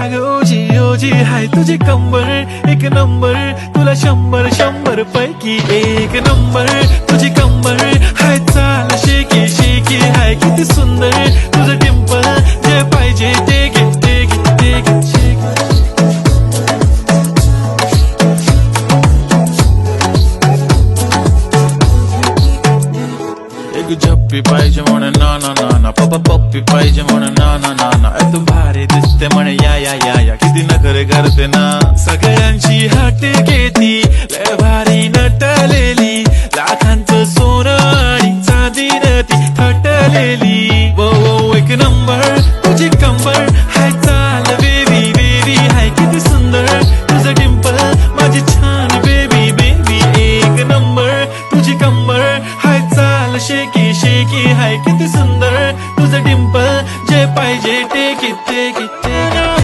अग ओजी ओजी हाय तुझी कंबर एक नंबर, तुला 100 पैकी एक नंबर तुझी कंबर हाय, चाल शेकी शेकी हाय किती सुंदर तुझं डिंपल, जे पाहिजे ते घे ते घे ते घे शेकी. एक झप्पी पाहिजे म्हणे ना ना ना ना, पप्पा पप्पी पाहिजे म्हणे ना ना ना ना, तू भारी दिसते म्हणे या या या या, किती नखरे करते ना, सगळ्यांची हाट घेती